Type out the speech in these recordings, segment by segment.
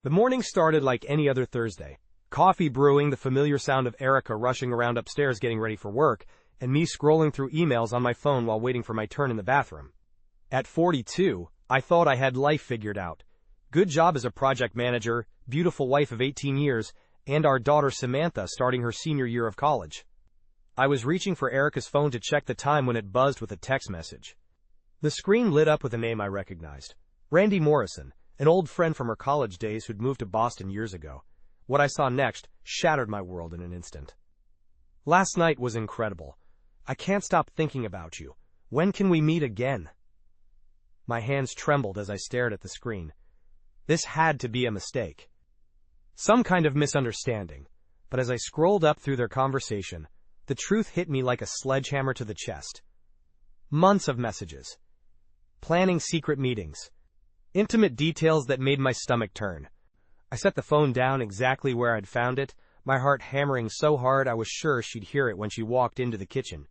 The morning started like any other Thursday. Coffee brewing, the familiar sound of Erica rushing around upstairs getting ready for work, and me scrolling through emails on my phone while waiting for my turn in the bathroom. At 42, I thought I had life figured out. Good job as a project manager, beautiful wife of 18 years, and our daughter Samantha starting her senior year of college. I was reaching for Erica's phone to check the time when it buzzed with a text message. The screen lit up with a name I recognized. Randy Morrison, an old friend from her college days who'd moved to Boston years ago. What I saw next shattered my world in an instant. Last night was incredible. I can't stop thinking about you. When can we meet again? My hands trembled as I stared at the screen. This had to be a mistake. Some kind of misunderstanding. But as I scrolled up through their conversation, the truth hit me like a sledgehammer to the chest. Months of messages. Planning secret meetings. Intimate details that made my stomach turn. I set the phone down exactly where I'd found it, my heart hammering so hard I was sure she'd hear it when she walked into the kitchen.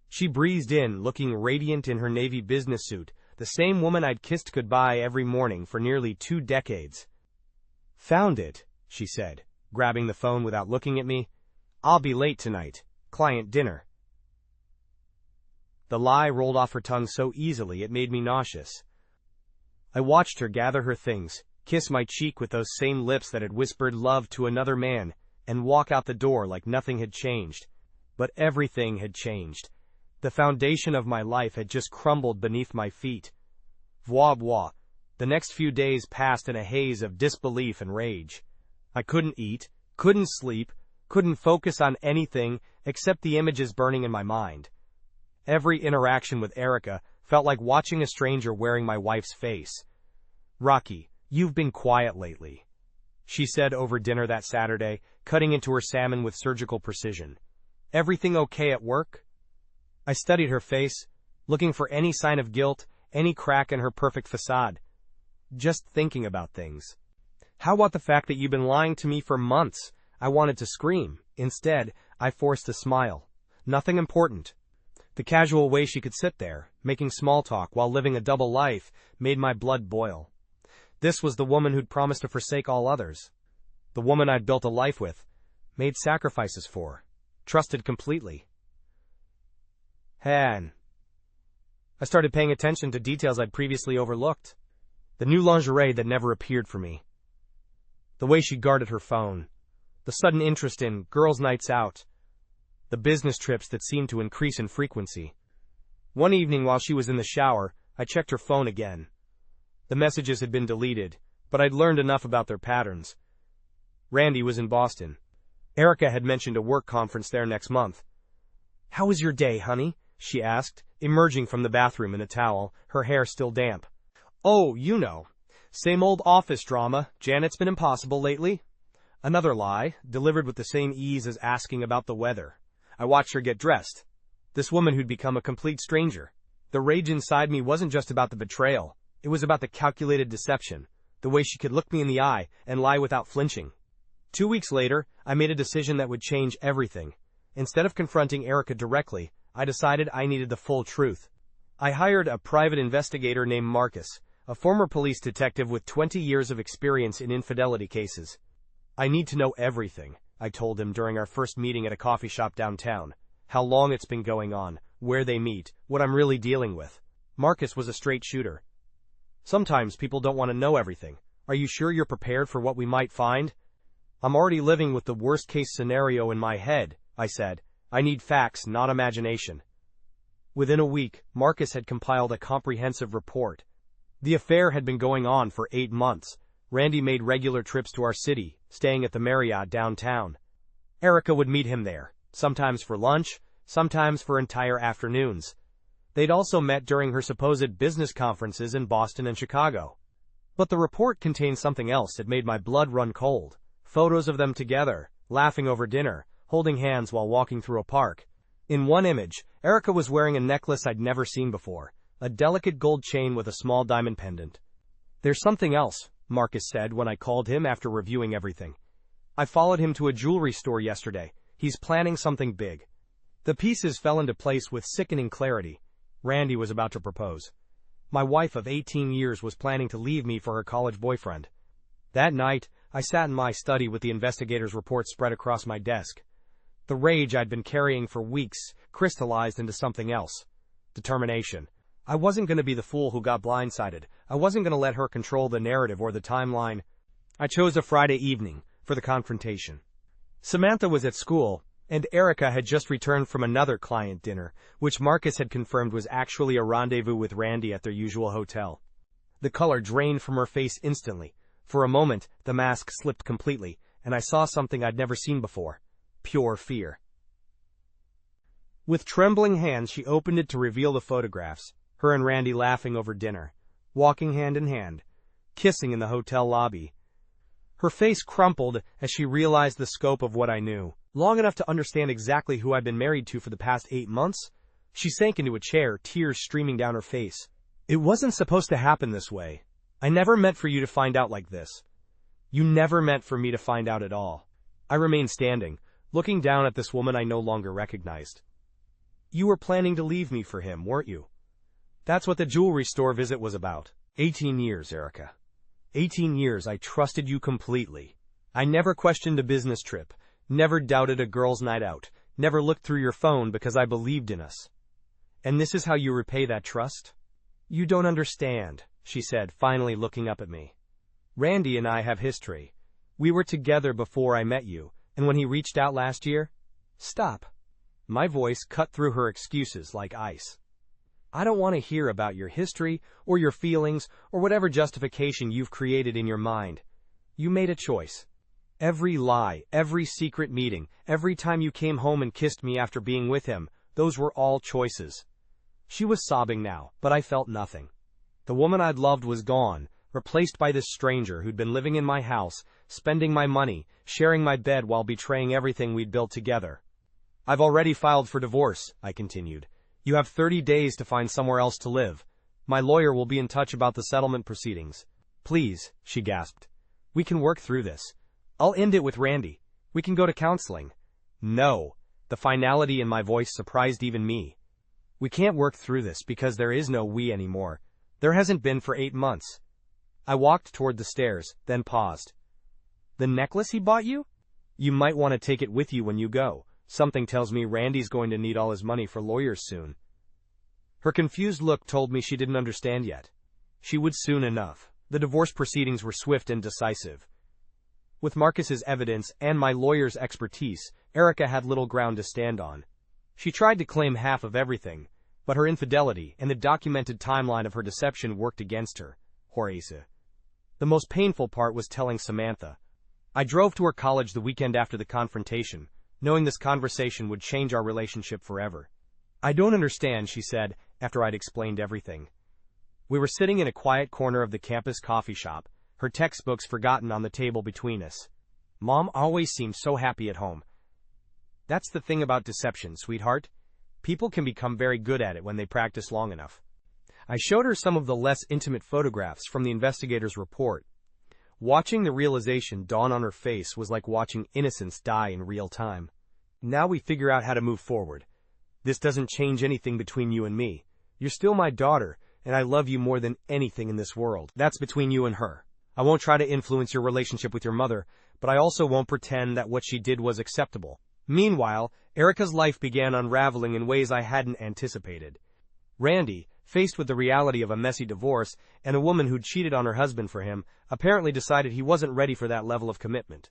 She breezed in, looking radiant in her navy business suit, the same woman I'd kissed goodbye every morning for nearly 2 decades. "Found it," she said, grabbing the phone without looking at me. "I'll be late tonight. Client dinner." The lie rolled off her tongue so easily it made me nauseous. I watched her gather her things, kiss my cheek with those same lips that had whispered love to another man, and walk out the door like nothing had changed. But everything had changed. The foundation of my life had just crumbled beneath my feet. Voix voix. The next few days passed in a haze of disbelief and rage. I couldn't eat, couldn't sleep, couldn't focus on anything except the images burning in my mind. Every interaction with Erica felt like watching a stranger wearing my wife's face. "Rocky, you've been quiet lately," she said over dinner that Saturday, cutting into her salmon with surgical precision. "Everything okay at work?" I studied her face, looking for any sign of guilt, any crack in her perfect facade. "Just thinking about things." "How about the fact that you've been lying to me for months?" I wanted to scream. Instead, I forced a smile. Nothing important. The casual way she could sit there, making small talk while living a double life, made my blood boil. This was the woman who'd promised to forsake all others. The woman I'd built a life with, made sacrifices for, trusted completely. I started paying attention to details I'd previously overlooked. The new lingerie that never appeared for me. The way she guarded her phone. The sudden interest in girls' nights out. The business trips that seemed to increase in frequency. One evening while she was in the shower, I checked her phone again. The messages had been deleted, but I'd learned enough about their patterns. Randy was in Boston. Erica had mentioned a work conference there next month. "How was your day, honey?" she asked, emerging from the bathroom in a towel, her hair still damp. "Oh, you know. Same old office drama. Janet's been impossible lately." Another lie, delivered with the same ease as asking about the weather. I watched her get dressed. This woman who'd become a complete stranger. The rage inside me wasn't just about the betrayal. It was about the calculated deception, the way she could look me in the eye and lie without flinching. 2 weeks later, I made a decision that would change everything. Instead of confronting Erica directly, I decided I needed the full truth. I hired a private investigator named Marcus, a former police detective with 20 years of experience in infidelity cases. "I need to know everything," I told him during our first meeting at a coffee shop downtown. "How long it's been going on, where they meet, what I'm really dealing with." Marcus was a straight shooter. "Sometimes people don't want to know everything. Are you sure you're prepared for what we might find?" "I'm already living with the worst-case scenario in my head," I said. "I need facts, not imagination." Within a week, Marcus had compiled a comprehensive report. The affair had been going on for 8 months. Randy made regular trips to our city, staying at the Marriott downtown. Erica would meet him there, sometimes for lunch, sometimes for entire afternoons. They'd also met during her supposed business conferences in Boston and Chicago. But the report contained something else that made my blood run cold. Photos of them together, laughing over dinner, holding hands while walking through a park. In one image, Erica was wearing a necklace I'd never seen before, a delicate gold chain with a small diamond pendant. "There's something else," Marcus said when I called him after reviewing everything. "I followed him to a jewelry store yesterday. He's planning something big." The pieces fell into place with sickening clarity. Randy was about to propose. My wife of 18 years was planning to leave me for her college boyfriend. That night, I sat in my study with the investigator's report spread across my desk. The rage I'd been carrying for weeks crystallized into something else. Determination. I wasn't going to be the fool who got blindsided. I wasn't going to let her control the narrative or the timeline. I chose a Friday evening for the confrontation. Samantha was at school, and Erica had just returned from another client dinner, which Marcus had confirmed was actually a rendezvous with Randy at their usual hotel. The color drained from her face instantly. For a moment, the mask slipped completely, and I saw something I'd never seen before. Pure fear. With trembling hands, she opened it to reveal the photographs, her and Randy laughing over dinner, walking hand in hand, kissing in the hotel lobby. Her face crumpled as she realized the scope of what I knew. Long enough to understand exactly who I'd been married to for the past 8 months, she sank into a chair, tears streaming down her face. It wasn't supposed to happen this way. I never meant for you to find out like this. You never meant for me to find out at all. I remained standing, looking down at this woman I no longer recognized. You were planning to leave me for him, weren't you? That's what the jewelry store visit was about. 18 years, Erica. 18 years I trusted you completely. I never questioned a business trip, never doubted a girl's night out, never looked through your phone because I believed in us. And this is how you repay that trust? You don't understand, she said, finally looking up at me. Randy and I have history. We were together before I met you, and when he reached out last year... Stop. My voice cut through her excuses like ice. I don't want to hear about your history, or your feelings, or whatever justification you've created in your mind. You made a choice. Every lie, every secret meeting, every time you came home and kissed me after being with him, those were all choices. She was sobbing now, but I felt nothing. The woman I'd loved was gone, replaced by this stranger who'd been living in my house, spending my money, sharing my bed while betraying everything we'd built together. I've already filed for divorce, I continued. You have 30 days to find somewhere else to live. My lawyer will be in touch about the settlement proceedings. Please, she gasped. We can work through this. I'll end it with Randy. We can go to counseling. No. The finality in my voice surprised even me. We can't work through this because there is no we anymore. There hasn't been for 8 months. I walked toward the stairs, then paused. The necklace he bought you? You might want to take it with you when you go. Something tells me Randy's going to need all his money for lawyers soon. Her confused look told me she didn't understand yet. She would soon enough. The divorce proceedings were swift and decisive. With Marcus's evidence and my lawyer's expertise, Erica had little ground to stand on. She tried to claim half of everything, but her infidelity and the documented timeline of her deception worked against her. Horace. The most painful part was telling Samantha. I drove to her college the weekend after the confrontation, knowing this conversation would change our relationship forever. I don't understand, she said, after I'd explained everything. We were sitting in a quiet corner of the campus coffee shop, her textbooks forgotten on the table between us. Mom always seemed so happy at home. That's the thing about deception, sweetheart. People can become very good at it when they practice long enough. I showed her some of the less intimate photographs from the investigator's report. Watching the realization dawn on her face was like watching innocence die in real time. Now we figure out how to move forward. This doesn't change anything between you and me. You're still my daughter, and I love you more than anything in this world. That's between you and her. I won't try to influence your relationship with your mother, but I also won't pretend that what she did was acceptable. Meanwhile, Erica's life began unraveling in ways I hadn't anticipated. Randy, faced with the reality of a messy divorce and a woman who'd cheated on her husband for him, apparently decided he wasn't ready for that level of commitment.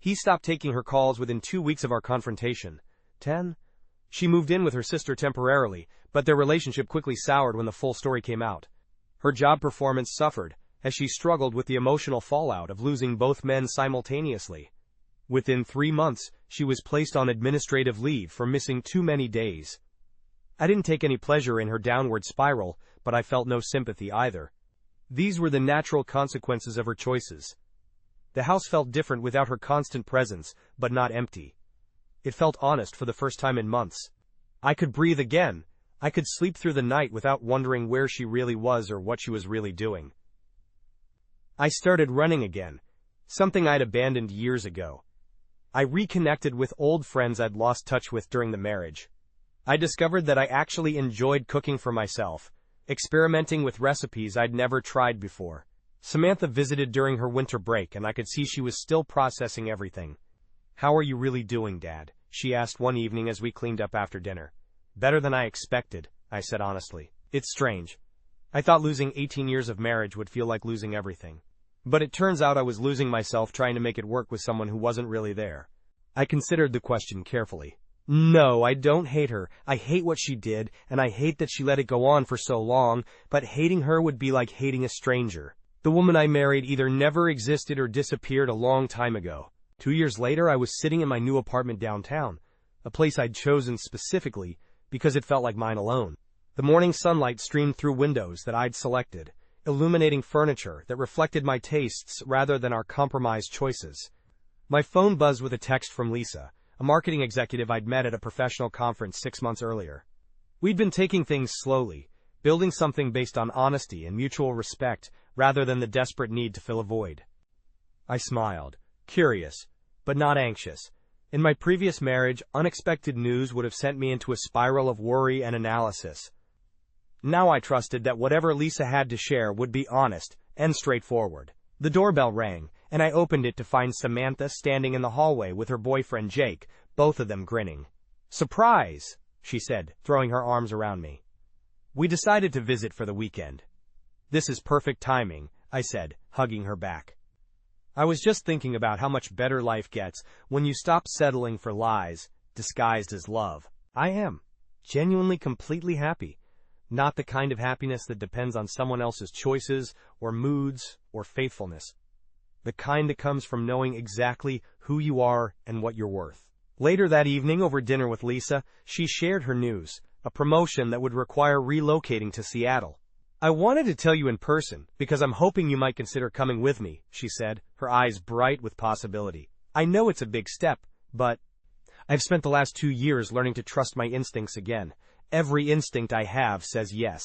He stopped taking her calls within 2 weeks of our confrontation. 10. She moved in with her sister temporarily, but their relationship quickly soured when the full story came out. Her job performance suffered, as she struggled with the emotional fallout of losing both men simultaneously. Within 3 months, she was placed on administrative leave for missing too many days. I didn't take any pleasure in her downward spiral, but I felt no sympathy either. These were the natural consequences of her choices. The house felt different without her constant presence, but not empty. It felt honest for the first time in months. I could breathe again. I could sleep through the night without wondering where she really was or what she was really doing. I started running again, something I'd abandoned years ago. I reconnected with old friends I'd lost touch with during the marriage. I discovered that I actually enjoyed cooking for myself, experimenting with recipes I'd never tried before. Samantha visited during her winter break, and I could see she was still processing everything. "How are you really doing, Dad?" she asked one evening as we cleaned up after dinner. "Better than I expected," I said honestly. "It's strange. I thought losing 18 years of marriage would feel like losing everything. But it turns out I was losing myself trying to make it work with someone who wasn't really there." I considered the question carefully. "No, I don't hate her. I hate what she did, and I hate that she let it go on for so long, but hating her would be like hating a stranger. The woman I married either never existed or disappeared a long time ago." 2 years later, I was sitting in my new apartment downtown, a place I'd chosen specifically because it felt like mine alone. The morning sunlight streamed through windows that I'd selected, illuminating furniture that reflected my tastes rather than our compromised choices. My phone buzzed with a text from Lisa, a marketing executive I'd met at a professional conference 6 months earlier. We'd been taking things slowly, building something based on honesty and mutual respect rather than the desperate need to fill a void. I smiled, curious, but not anxious. In my previous marriage, unexpected news would have sent me into a spiral of worry and analysis. Now I trusted that whatever Lisa had to share would be honest and straightforward. The doorbell rang, and I opened it to find Samantha standing in the hallway with her boyfriend Jake, both of them grinning. "Surprise," she said, throwing her arms around me. "We decided to visit for the weekend." "This is perfect timing," I said, hugging her back. "I was just thinking about how much better life gets when you stop settling for lies disguised as love." I am genuinely completely happy. Not the kind of happiness that depends on someone else's choices or moods or faithfulness. The kind that comes from knowing exactly who you are and what you're worth. Later that evening, over dinner with Lisa, she shared her news, a promotion that would require relocating to Seattle. "I wanted to tell you in person, because I'm hoping you might consider coming with me," she said, her eyes bright with possibility. "I know it's a big step, but I've spent the last 2 years learning to trust my instincts again. Every instinct I have says yes."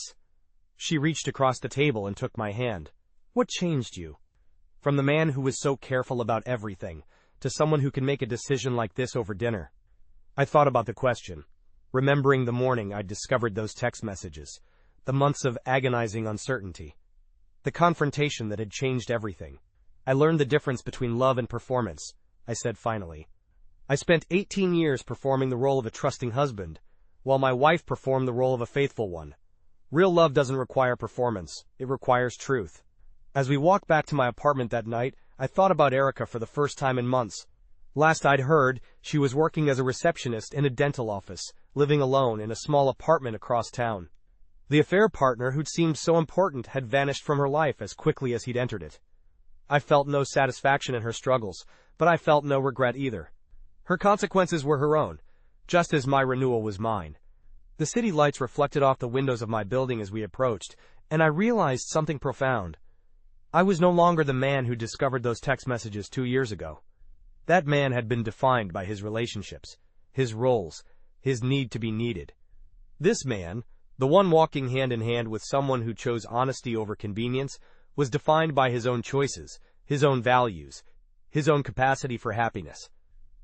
She reached across the table and took my hand. "What changed you? From the man who was so careful about everything, to someone who can make a decision like this over dinner?" I thought about the question, remembering the morning I'd discovered those text messages, the months of agonizing uncertainty, the confrontation that had changed everything. "I learned the difference between love and performance," I said finally. "I spent 18 years performing the role of a trusting husband, while my wife performed the role of a faithful one. Real love doesn't require performance, it requires truth." As we walked back to my apartment that night, I thought about Erica for the first time in months. Last I'd heard, she was working as a receptionist in a dental office, living alone in a small apartment across town. The affair partner who'd seemed so important had vanished from her life as quickly as he'd entered it. I felt no satisfaction in her struggles, but I felt no regret either. Her consequences were her own, just as my renewal was mine. The city lights reflected off the windows of my building as we approached, and I realized something profound. I was no longer the man who discovered those text messages 2 years ago. That man had been defined by his relationships, his roles, his need to be needed. This man, the one walking hand in hand with someone who chose honesty over convenience, was defined by his own choices, his own values, his own capacity for happiness.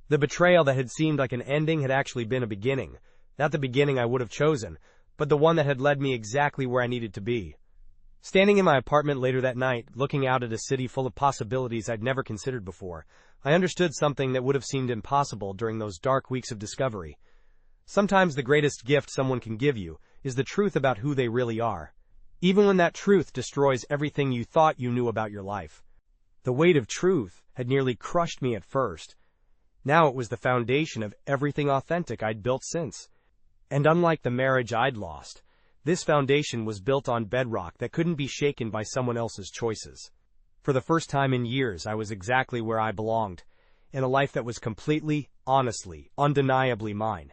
The betrayal that had seemed like an ending had actually been a beginning, not the beginning I would have chosen, but the one that had led me exactly where I needed to be. Standing in my apartment later that night, looking out at a city full of possibilities I'd never considered before, I understood something that would have seemed impossible during those dark weeks of discovery. Sometimes the greatest gift someone can give you is the truth about who they really are, even when that truth destroys everything you thought you knew about your life. The weight of truth had nearly crushed me at first. Now it was the foundation of everything authentic I'd built since. And unlike the marriage I'd lost, this foundation was built on bedrock that couldn't be shaken by someone else's choices. For the first time in years, I was exactly where I belonged, in a life that was completely, honestly, undeniably mine.